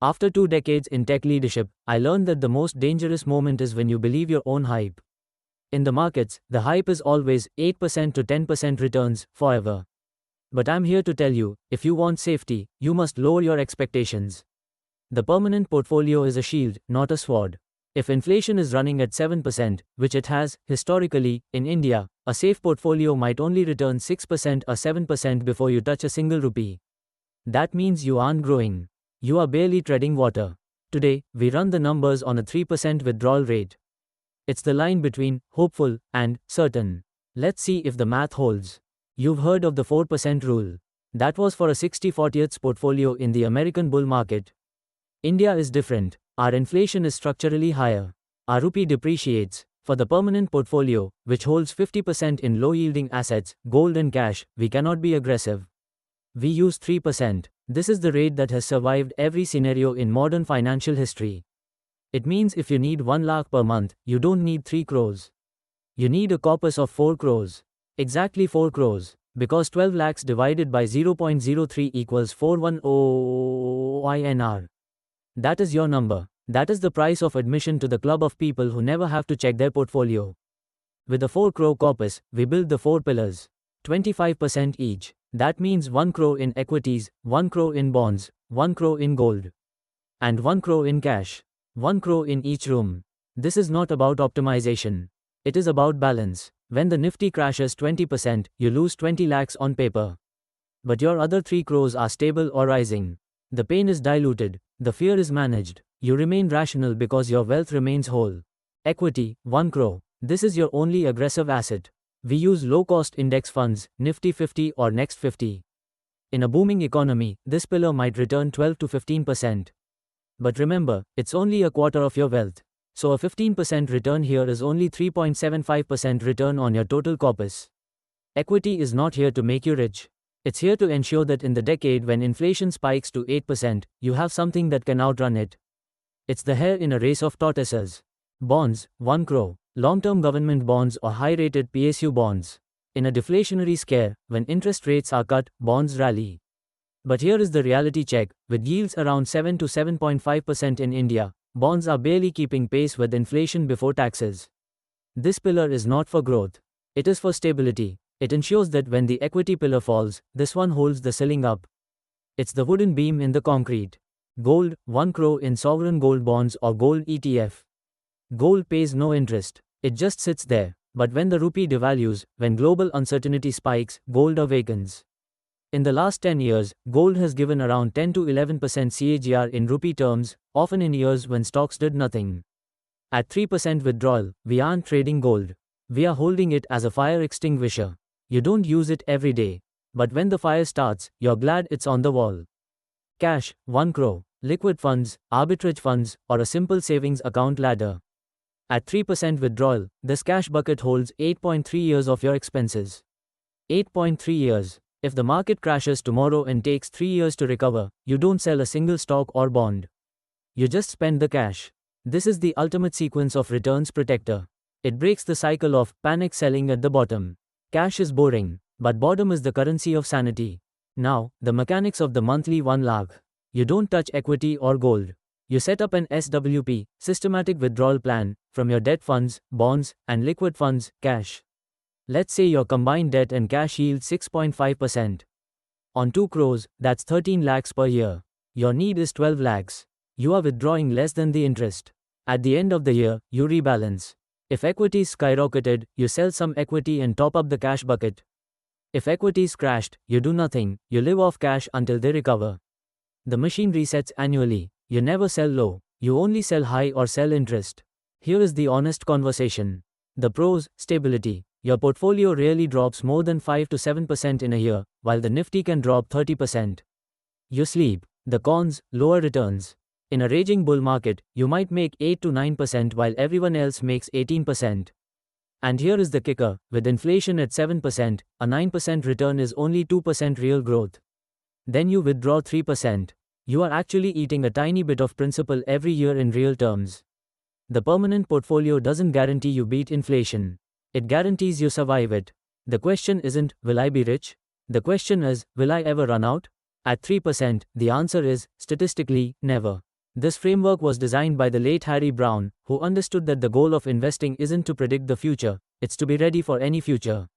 After 2 decades in tech leadership, I learned that the most dangerous moment is when you believe your own hype. In the markets, the hype is always 8% to 10% returns, forever. But I'm here to tell you, if you want safety, you must lower your expectations. The permanent portfolio is a shield, not a sword. If inflation is running at 7%, which it has, historically, in India, a safe portfolio might only return 6% or 7% before you touch a single rupee. That means you aren't growing. You are barely treading water. Today, we run the numbers on a 3% withdrawal rate. It's the line between hopeful and certain. Let's see if the math holds. You've heard of the 4% rule. That was for a 60/40ths portfolio in the American bull market. India is different. Our inflation is structurally higher. Our rupee depreciates. For the permanent portfolio, which holds 50% in low-yielding assets, gold and cash, we cannot be aggressive. We use 3%. This is the rate that has survived every scenario in modern financial history. It means if you need 1 lakh per month, you don't need 3 crores. You need a corpus of 4 crores. Exactly 4 crores. Because 12 lakhs divided by 0.03 equals 410 INR. That is your number. That is the price of admission to the club of people who never have to check their portfolio. With a 4 crore corpus, we build the 4 pillars. 25% each. That means 1 crore in equities, 1 crore in bonds, 1 crore in gold, and 1 crore in cash. 1 crore in each room. This is not about optimization. It is about balance. When the Nifty crashes 20%, you lose 20 lakhs on paper. But your other 3 crores are stable or rising. The pain is diluted. The fear is managed. You remain rational because your wealth remains whole. Equity, 1 crore. This is your only aggressive asset. We use low-cost index funds, Nifty 50 or Next 50. In a booming economy, this pillar might return 12 to 15%. But remember, it's only a quarter of your wealth. So a 15% return here is only 3.75% return on your total corpus. Equity is not here to make you rich. It's here to ensure that in the decade when inflation spikes to 8%, you have something that can outrun it. It's the hare in a race of tortoises. Bonds, 1 crore. Long-term government bonds or high-rated PSU bonds. In a deflationary scare, when interest rates are cut, bonds rally. But here is the reality check. With yields around 7 to 7.5% in India, bonds are barely keeping pace with inflation before taxes. This pillar is not for growth. It is for stability. It ensures that when the equity pillar falls, this one holds the ceiling up. It's the wooden beam in the concrete. Gold, 1 crore in sovereign gold bonds or gold ETF. Gold pays no interest. It just sits there. But when the rupee devalues, when global uncertainty spikes, gold awakens. In the last 10 years, gold has given around 10 to 11% CAGR in rupee terms, often in years when stocks did nothing. At 3% withdrawal, we aren't trading gold. We are holding it as a fire extinguisher. You don't use it every day. But when the fire starts, you're glad it's on the wall. Cash, 1 crore. Liquid funds, arbitrage funds, or a simple savings account ladder. At 3% withdrawal, this cash bucket holds 8.3 years of your expenses. 8.3 years. If the market crashes tomorrow and takes 3 years to recover, you don't sell a single stock or bond. You just spend the cash. This is the ultimate sequence of returns protector. It breaks the cycle of panic selling at the bottom. Cash is boring, but boredom is the currency of sanity. Now, the mechanics of the monthly 1 lakh. You don't touch equity or gold. You set up an SWP, systematic withdrawal plan, from your debt funds, bonds, and liquid funds, cash. Let's say your combined debt and cash yield 6.5%. On 2 crores, that's 13 lakhs per year. Your need is 12 lakhs. You are withdrawing less than the interest. At the end of the year, you rebalance. If equities skyrocketed, you sell some equity and top up the cash bucket. If equities crashed, you do nothing, you live off cash until they recover. The machine resets annually. You never sell low. You only sell high or sell interest. Here is the honest conversation. The pros, stability. Your portfolio rarely drops more than 5 to 7% in a year, while the Nifty can drop 30%. You sleep. The cons, lower returns. In a raging bull market, you might make 8 to 9% while everyone else makes 18%. And here is the kicker, with inflation at 7%, a 9% return is only 2% real growth. Then you withdraw 3%. You are actually eating a tiny bit of principal every year in real terms. The permanent portfolio doesn't guarantee you beat inflation. It guarantees you survive it. The question isn't, will I be rich? The question is, will I ever run out? At 3%, the answer is, statistically, never. This framework was designed by the late Harry Browne, who understood that the goal of investing isn't to predict the future, it's to be ready for any future.